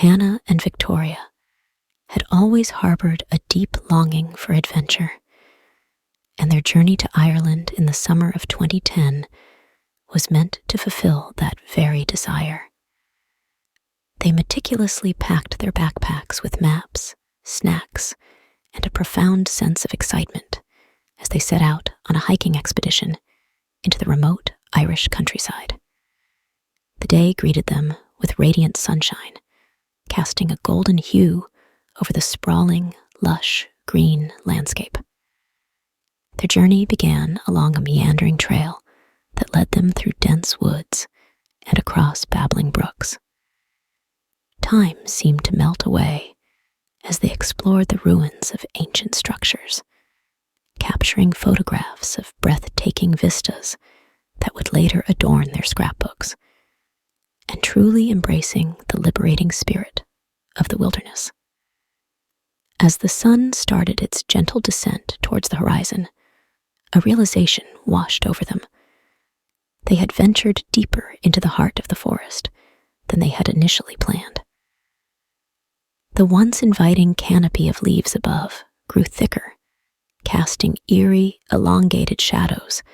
Hannah and Victoria had always harbored a deep longing for adventure, and their journey to Ireland in the summer of 2010 was meant to fulfill that very desire. They meticulously packed their backpacks with maps, snacks, and a profound sense of excitement as they set out on a hiking expedition into the remote Irish countryside. The day greeted them with radiant sunshine, casting a golden hue over the sprawling, lush, green landscape. Their journey began along a meandering trail that led them through dense woods and across babbling brooks. Time seemed to melt away as they explored the ruins of ancient structures, capturing photographs of breathtaking vistas that would later adorn their scrapbooks, and truly embracing the liberating spirit of the wilderness. As the sun started its gentle descent towards the horizon, a realization washed over them. They had ventured deeper into the heart of the forest than they had initially planned. The once inviting canopy of leaves above grew thicker, casting eerie, elongated shadows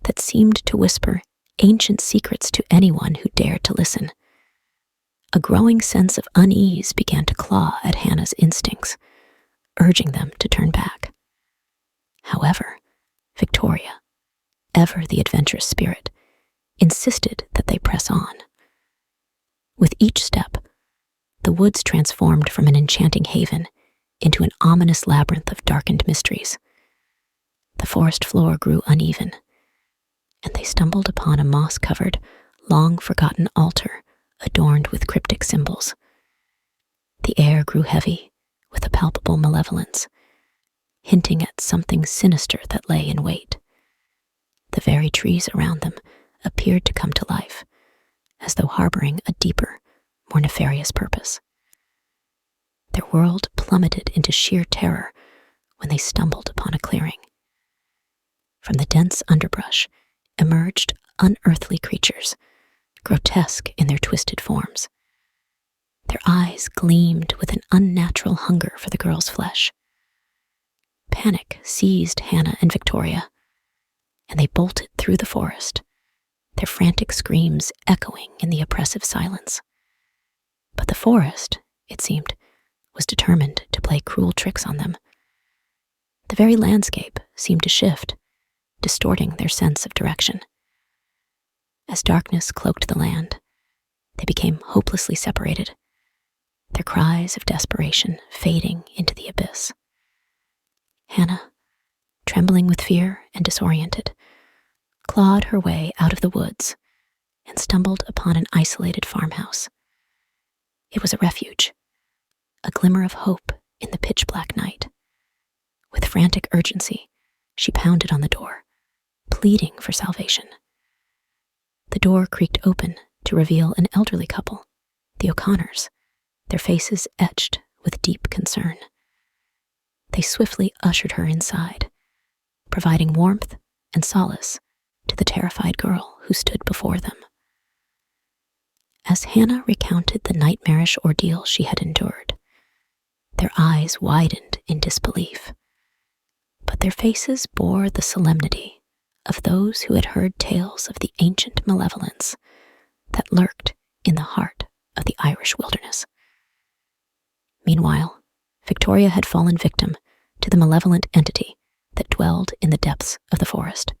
that seemed to whisper ancient secrets to anyone who dared to listen. A growing sense of unease began to claw at Hannah's instincts, urging them to turn back. However, Victoria, ever the adventurous spirit, insisted that they press on. With each step, the woods transformed from an enchanting haven into an ominous labyrinth of darkened mysteries. The forest floor grew uneven, and they stumbled upon a moss-covered, long-forgotten altar adorned with cryptic symbols. The air grew heavy with a palpable malevolence, hinting at something sinister that lay in wait. The very trees around them appeared to come to life, as though harboring a deeper, more nefarious purpose. Their world plummeted into sheer terror when they stumbled upon a clearing. From the dense underbrush emerged unearthly creatures, grotesque in their twisted forms. Their eyes gleamed with an unnatural hunger for the girl's flesh. Panic seized Hannah and Victoria, and they bolted through the forest, their frantic screams echoing in the oppressive silence. But the forest, it seemed, was determined to play cruel tricks on them. The very landscape seemed to shift, distorting their sense of direction. As darkness cloaked the land, they became hopelessly separated, their cries of desperation fading into the abyss. Hannah, trembling with fear and disoriented, clawed her way out of the woods and stumbled upon an isolated farmhouse. It was a refuge, a glimmer of hope in the pitch-black night. With frantic urgency, she pounded on the door, pleading for salvation. The door creaked open to reveal an elderly couple, the O'Connors, their faces etched with deep concern. They swiftly ushered her inside, providing warmth and solace to the terrified girl who stood before them. As Hannah recounted the nightmarish ordeal she had endured, their eyes widened in disbelief, but their faces bore the solemnity of those who had heard tales of the ancient malevolence that lurked in the heart of the Irish wilderness. Meanwhile, Victoria had fallen victim to the malevolent entity that dwelled in the depths of the forest.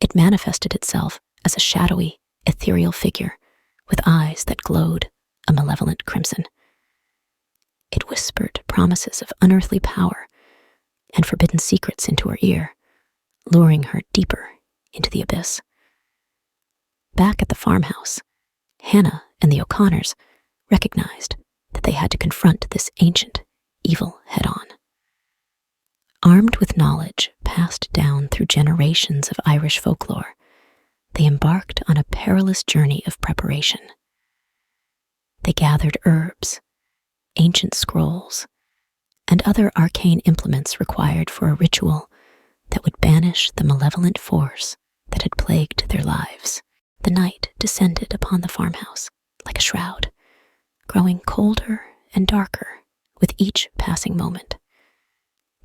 It manifested itself as a shadowy, ethereal figure with eyes that glowed a malevolent crimson. It whispered promises of unearthly power and forbidden secrets into her ear, luring her deeper into the abyss. Back at the farmhouse, Hannah and the O'Connors recognized that they had to confront this ancient evil head-on. Armed with knowledge passed down through generations of Irish folklore, they embarked on a perilous journey of preparation. They gathered herbs, ancient scrolls, and other arcane implements required for a ritual that would banish the malevolent force that had plagued their lives. The night descended upon the farmhouse like a shroud, growing colder and darker with each passing moment.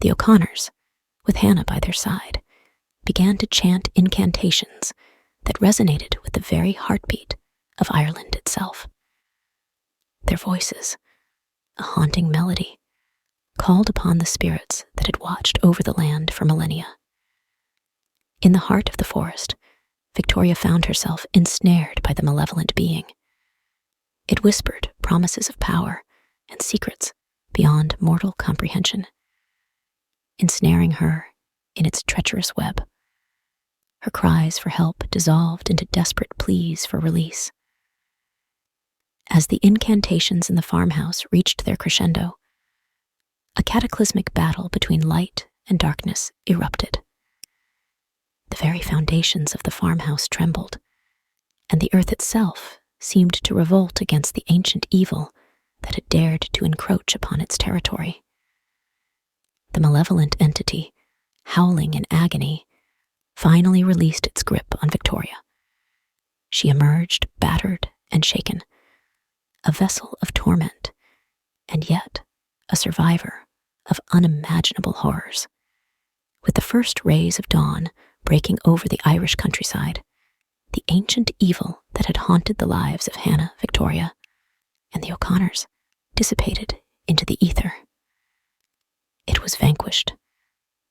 The O'Connors, with Hannah by their side, began to chant incantations that resonated with the very heartbeat of Ireland itself. Their voices, a haunting melody, called upon the spirits that had watched over the land for millennia. In the heart of the forest, Victoria found herself ensnared by the malevolent being. It whispered promises of power and secrets beyond mortal comprehension, ensnaring her in its treacherous web. Her cries for help dissolved into desperate pleas for release. As the incantations in the farmhouse reached their crescendo, a cataclysmic battle between light and darkness erupted. The very foundations of the farmhouse trembled, and the earth itself seemed to revolt against the ancient evil that had dared to encroach upon its territory. The malevolent entity, howling in agony, finally released its grip on Victoria. She emerged battered and shaken, a vessel of torment, and yet a survivor of unimaginable horrors. With the first rays of dawn breaking over the Irish countryside, the ancient evil that had haunted the lives of Hannah, Victoria, and the O'Connors dissipated into the ether. It was vanquished,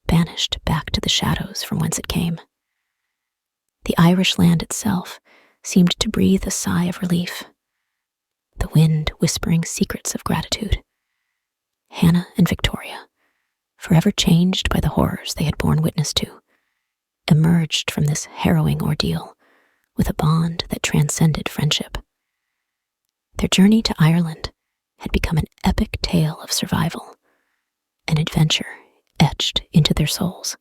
banished back to the shadows from whence it came. The Irish land itself seemed to breathe a sigh of relief, the wind whispering secrets of gratitude. Hannah and Victoria, forever changed by the horrors they had borne witness to, emerged from this harrowing ordeal with a bond that transcended friendship. Their journey to Ireland had become an epic tale of survival, an adventure etched into their souls.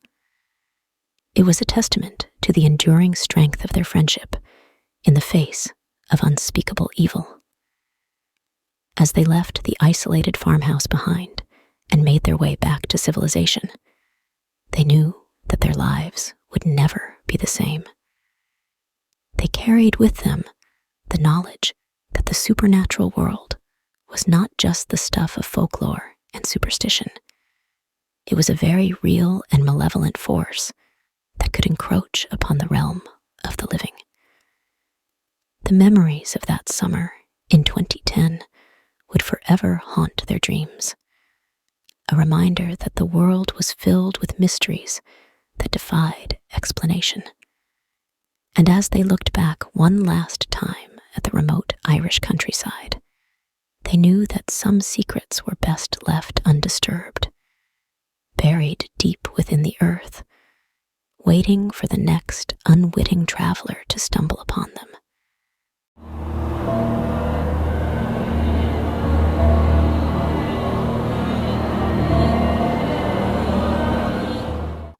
It was a testament to the enduring strength of their friendship in the face of unspeakable evil. As they left the isolated farmhouse behind and made their way back to civilization, they knew that their lives would never be the same. They carried with them the knowledge that the supernatural world was not just the stuff of folklore and superstition. It was a very real and malevolent force that could encroach upon the realm of the living. The memories of that summer in 2010 would forever haunt their dreams, a reminder that the world was filled with mysteries that defied explanation. And as they looked back one last time at the remote Irish countryside, they knew that some secrets were best left undisturbed, buried deep within the earth, waiting for the next unwitting traveler to stumble upon them.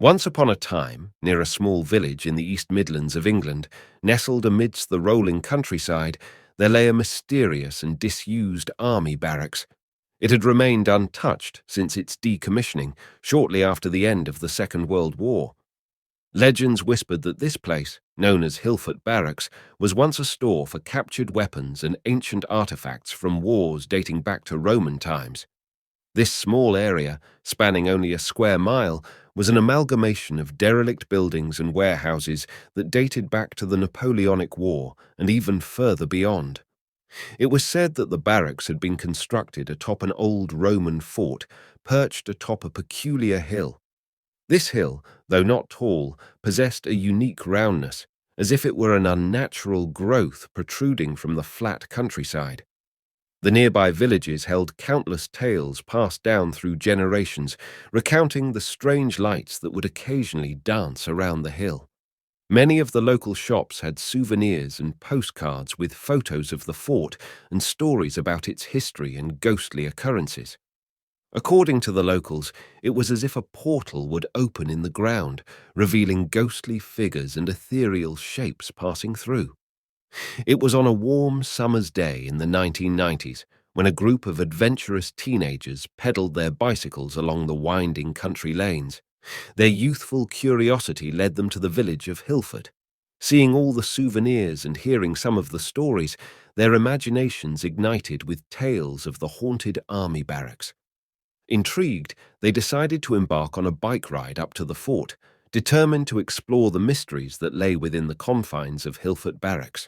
Once upon a time, near a small village in the East Midlands of England, nestled amidst the rolling countryside, there lay a mysterious and disused army barracks. It had remained untouched since its decommissioning shortly after the end of the Second World War. Legends whispered that this place, known as Hilfert Barracks, was once a store for captured weapons and ancient artifacts from wars dating back to Roman times. This small area, spanning only a square mile, was an amalgamation of derelict buildings and warehouses that dated back to the Napoleonic War and even further beyond. It was said that the barracks had been constructed atop an old Roman fort perched atop a peculiar hill. This hill, though not tall, possessed a unique roundness, as if it were an unnatural growth protruding from the flat countryside. The nearby villages held countless tales passed down through generations, recounting the strange lights that would occasionally dance around the hill. Many of the local shops had souvenirs and postcards with photos of the fort and stories about its history and ghostly occurrences. According to the locals, it was as if a portal would open in the ground, revealing ghostly figures and ethereal shapes passing through. It was on a warm summer's day in the 1990s when a group of adventurous teenagers pedaled their bicycles along the winding country lanes. Their youthful curiosity led them to the village of Hilfert. Seeing all the souvenirs and hearing some of the stories, their imaginations ignited with tales of the haunted army barracks. Intrigued, they decided to embark on a bike ride up to the fort, determined to explore the mysteries that lay within the confines of Hilfert Barracks.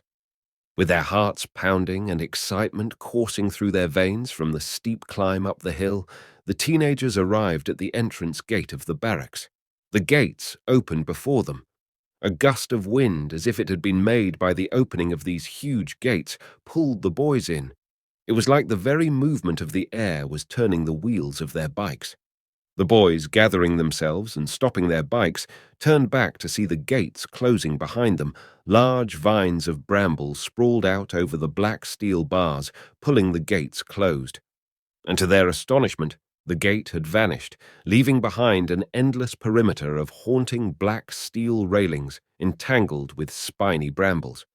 With their hearts pounding and excitement coursing through their veins from the steep climb up the hill, the teenagers arrived at the entrance gate of the barracks. The gates opened before them. A gust of wind, as if it had been made by the opening of these huge gates, pulled the boys in. It was like the very movement of the air was turning the wheels of their bikes. The boys, gathering themselves and stopping their bikes, turned back to see the gates closing behind them. Large vines of brambles sprawled out over the black steel bars, pulling the gates closed. And to their astonishment, the gate had vanished, leaving behind an endless perimeter of haunting black steel railings entangled with spiny brambles.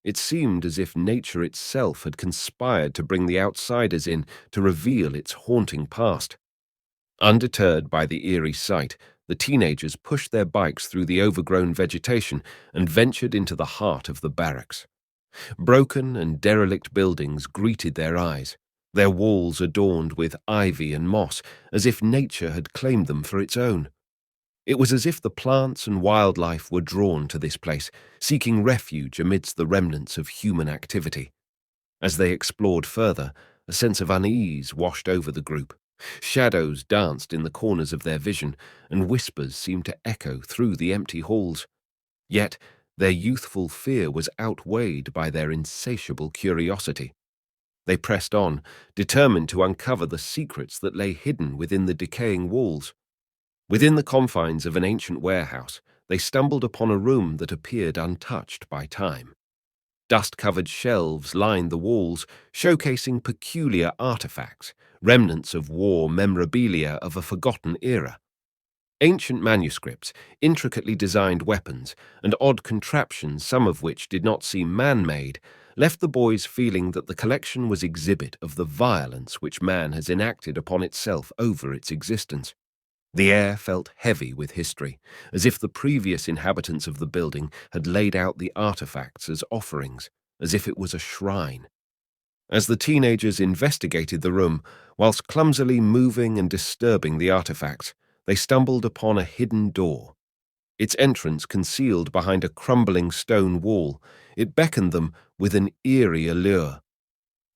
It seemed as if nature itself had conspired to bring the outsiders in to reveal its haunting past. Undeterred by the eerie sight, the teenagers pushed their bikes through the overgrown vegetation and ventured into the heart of the barracks. Broken and derelict buildings greeted their eyes, their walls adorned with ivy and moss, as if nature had claimed them for its own. It was as if the plants and wildlife were drawn to this place, seeking refuge amidst the remnants of human activity. As they explored further, a sense of unease washed over the group. Shadows danced in the corners of their vision, and whispers seemed to echo through the empty halls. Yet their youthful fear was outweighed by their insatiable curiosity. They pressed on, determined to uncover the secrets that lay hidden within the decaying walls. Within the confines of an ancient warehouse, they stumbled upon a room that appeared untouched by time. Dust-covered shelves lined the walls, showcasing peculiar artifacts, remnants of war memorabilia of a forgotten era. Ancient manuscripts, intricately designed weapons, and odd contraptions, some of which did not seem man-made, left the boys feeling that the collection was exhibit of the violence which man has enacted upon itself over its existence. The air felt heavy with history, as if the previous inhabitants of the building had laid out the artifacts as offerings, as if it was a shrine. As the teenagers investigated the room, whilst clumsily moving and disturbing the artifacts, they stumbled upon a hidden door. Its entrance concealed behind a crumbling stone wall, it beckoned them with an eerie allure.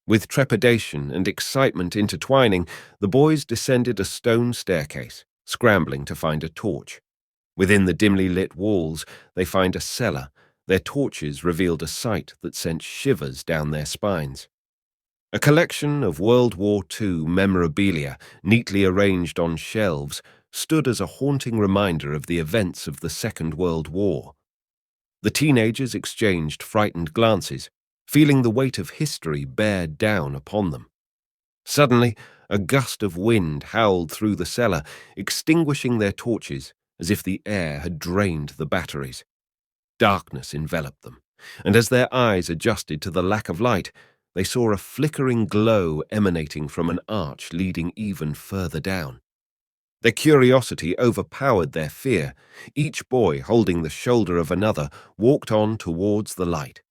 With trepidation and excitement intertwining, the boys descended a stone staircase, scrambling to find a torch. Within the dimly lit walls, they find a cellar. Their torches revealed a sight that sent shivers down their spines. A collection of World War II memorabilia, neatly arranged on shelves, stood as a haunting reminder of the events of the Second World War. The teenagers exchanged frightened glances, feeling the weight of history bear down upon them. Suddenly, a gust of wind howled through the cellar, extinguishing their torches as if the air had drained the batteries. Darkness enveloped them, and as their eyes adjusted to the lack of light, they saw a flickering glow emanating from an arch leading even further down. Their curiosity overpowered their fear. Each boy, holding the shoulder of another, walked on towards the light.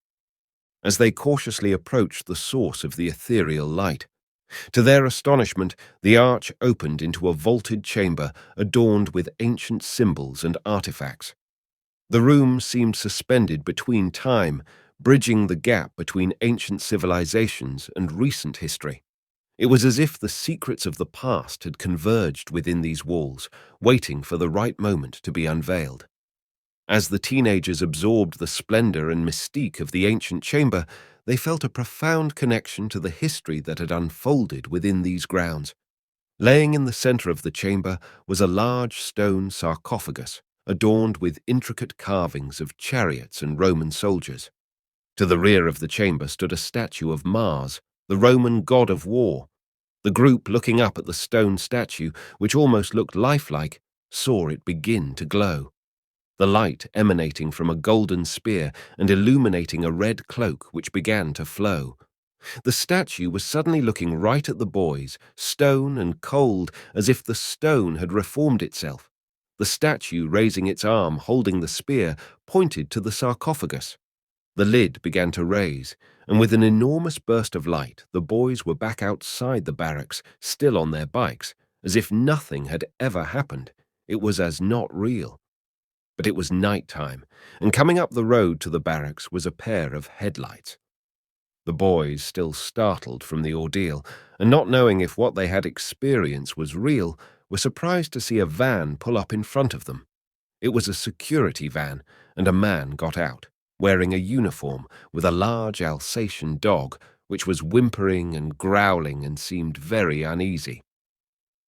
As they cautiously approached the source of the ethereal light, to their astonishment, the arch opened into a vaulted chamber adorned with ancient symbols and artifacts. The room seemed suspended between time, bridging the gap between ancient civilizations and recent history. It was as if the secrets of the past had converged within these walls, waiting for the right moment to be unveiled. As the teenagers absorbed the splendor and mystique of the ancient chamber, they felt a profound connection to the history that had unfolded within these grounds. Laying in the center of the chamber was a large stone sarcophagus, adorned with intricate carvings of chariots and Roman soldiers. To the rear of the chamber stood a statue of Mars, the Roman god of war. The group, looking up at the stone statue, which almost looked lifelike, saw it begin to glow. The light emanating from a golden spear and illuminating a red cloak which began to flow. The statue was suddenly looking right at the boys, stone and cold, as if the stone had reformed itself. The statue raising its arm holding the spear pointed to the sarcophagus. The lid began to raise, and with an enormous burst of light, the boys were back outside the barracks, still on their bikes, as if nothing had ever happened. It was as not real. But it was night time, and coming up the road to the barracks was a pair of headlights. The boys, still startled from the ordeal, and not knowing if what they had experienced was real, were surprised to see a van pull up in front of them. It was a security van, and a man got out, wearing a uniform with a large Alsatian dog, which was whimpering and growling and seemed very uneasy.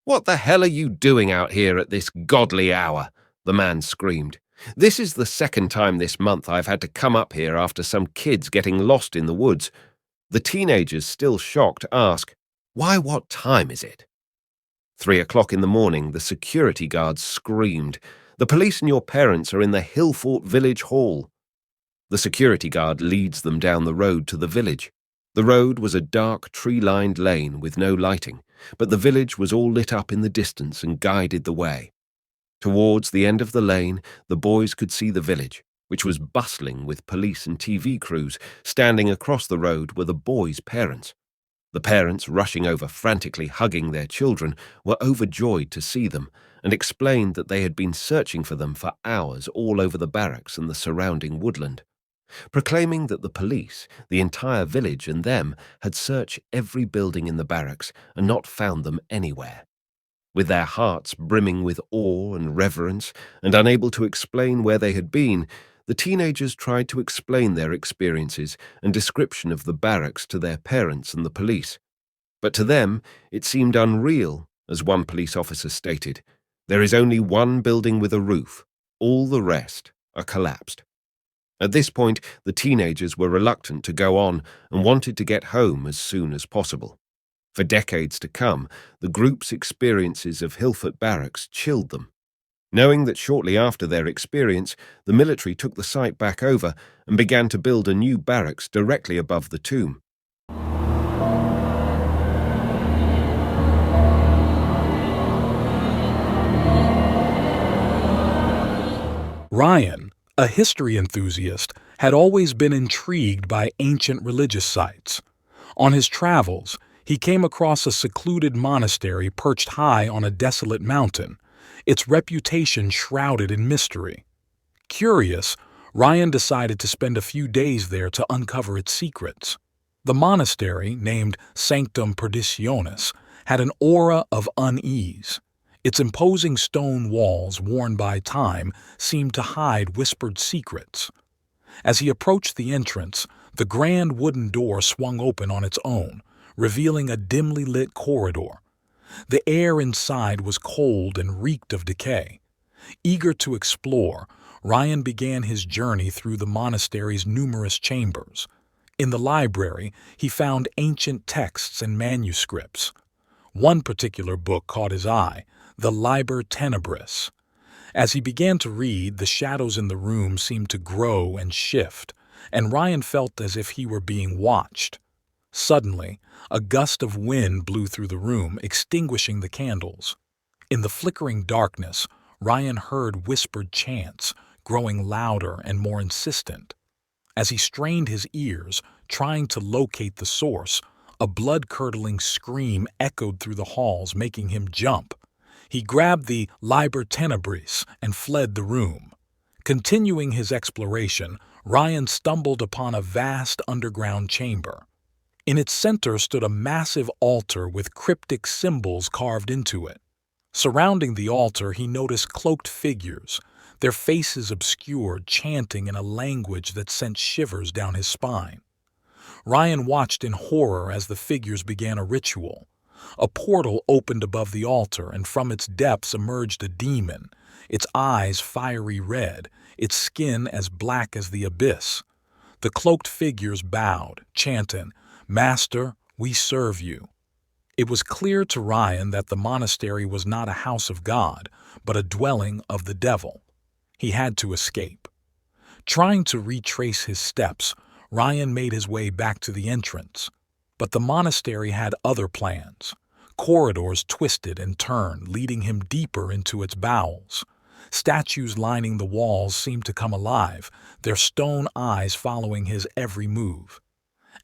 "What the hell are you doing out here at this godly hour?" the man screamed. "This is the second time this month I've had to come up here after some kids getting lost in the woods." The teenagers, still shocked, ask, "Why, what time is it?" 3 o'clock in the morning, the security guards screamed, "The police and your parents are in the Hillfort Village Hall." The security guard leads them down the road to the village. The road was a dark, tree-lined lane with no lighting, but the village was all lit up in the distance and guided the way. Towards the end of the lane, the boys could see the village, which was bustling with police and TV crews. Standing across the road were the boys' parents. The parents, rushing over frantically hugging their children, were overjoyed to see them and explained that they had been searching for them for hours all over the barracks and the surrounding woodland, proclaiming that the police, the entire village and them, had searched every building in the barracks and not found them anywhere. With their hearts brimming with awe and reverence and unable to explain where they had been, the teenagers tried to explain their experiences and description of the barracks to their parents and the police. But to them, it seemed unreal, as one police officer stated. "There is only one building with a roof. All the rest are collapsed." At this point, the teenagers were reluctant to go on and wanted to get home as soon as possible. For decades to come, the group's experiences of Hillfort Barracks chilled them. Knowing that shortly after their experience, the military took the site back over and began to build a new barracks directly above the tomb. Ryan, a history enthusiast, had always been intrigued by ancient religious sites. On his travels, he came across a secluded monastery perched high on a desolate mountain, its reputation shrouded in mystery. Curious, Ryan decided to spend a few days there to uncover its secrets. The monastery, named Sanctum Perditionis, had an aura of unease. Its imposing stone walls, worn by time, seemed to hide whispered secrets. As he approached the entrance, the grand wooden door swung open on its own, revealing a dimly lit corridor. The air inside was cold and reeked of decay. Eager to explore, Ryan began his journey through the monastery's numerous chambers. In the library, he found ancient texts and manuscripts. One particular book caught his eye, the Liber Tenebris. As he began to read, the shadows in the room seemed to grow and shift, and Ryan felt as if he were being watched. Suddenly, a gust of wind blew through the room, extinguishing the candles. In the flickering darkness, Ryan heard whispered chants, growing louder and more insistent. As he strained his ears, trying to locate the source, a blood-curdling scream echoed through the halls, making him jump. He grabbed the Liber Tenebris and fled the room. Continuing his exploration, Ryan stumbled upon a vast underground chamber. In its center stood a massive altar with cryptic symbols carved into it. Surrounding the altar, he noticed cloaked figures, their faces obscured, chanting in a language that sent shivers down his spine. Ryan watched in horror as the figures began a ritual. A portal opened above the altar, and from its depths emerged a demon, its eyes fiery red, its skin as black as the abyss. The cloaked figures bowed, chanting, "Master, we serve you." It was clear to Ryan that the monastery was not a house of God, but a dwelling of the devil. He had to escape. Trying to retrace his steps, Ryan made his way back to the entrance. But the monastery had other plans. Corridors twisted and turned, leading him deeper into its bowels. Statues lining the walls seemed to come alive, their stone eyes following his every move.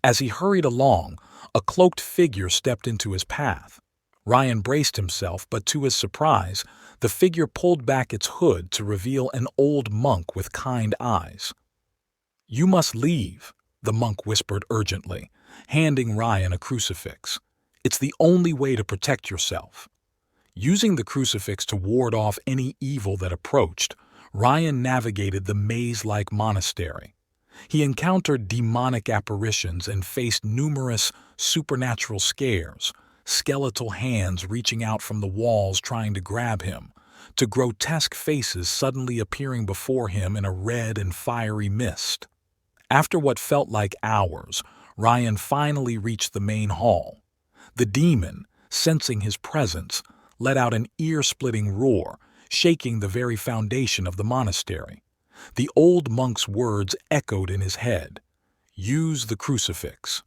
As he hurried along, a cloaked figure stepped into his path. Ryan braced himself, but to his surprise, the figure pulled back its hood to reveal an old monk with kind eyes. "You must leave," the monk whispered urgently, handing Ryan a crucifix. "It's the only way to protect yourself." Using the crucifix to ward off any evil that approached, Ryan navigated the maze-like monastery. He encountered demonic apparitions and faced numerous supernatural scares, skeletal hands reaching out from the walls trying to grab him, to grotesque faces suddenly appearing before him in a red and fiery mist. After what felt like hours, Ryan finally reached the main hall. The demon, sensing his presence, let out an ear-splitting roar, shaking the very foundation of the monastery. The old monk's words echoed in his head, "Use the crucifix."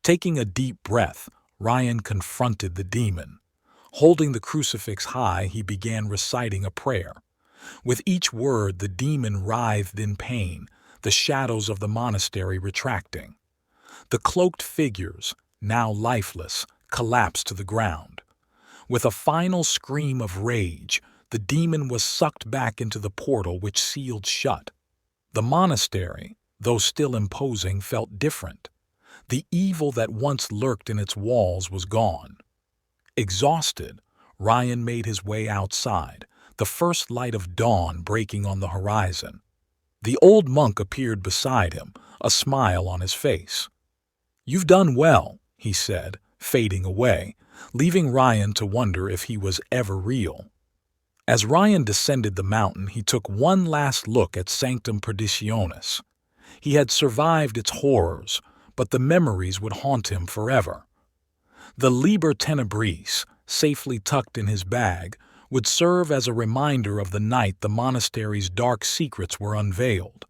Taking a deep breath, Ryan confronted the demon. Holding the crucifix high, he began reciting a prayer. With each word, the demon writhed in pain, the shadows of the monastery retracting. The cloaked figures, now lifeless, collapsed to the ground. With a final scream of rage, the demon was sucked back into the portal which sealed shut. The monastery, though still imposing, felt different. The evil that once lurked in its walls was gone. Exhausted, Ryan made his way outside, the first light of dawn breaking on the horizon. The old monk appeared beside him, a smile on his face. "You've done well," he said, fading away, leaving Ryan to wonder if he was ever real. As Ryan descended the mountain, he took one last look at Sanctum Perditionis. He had survived its horrors, but the memories would haunt him forever. The Liber Tenebris, safely tucked in his bag, would serve as a reminder of the night the monastery's dark secrets were unveiled.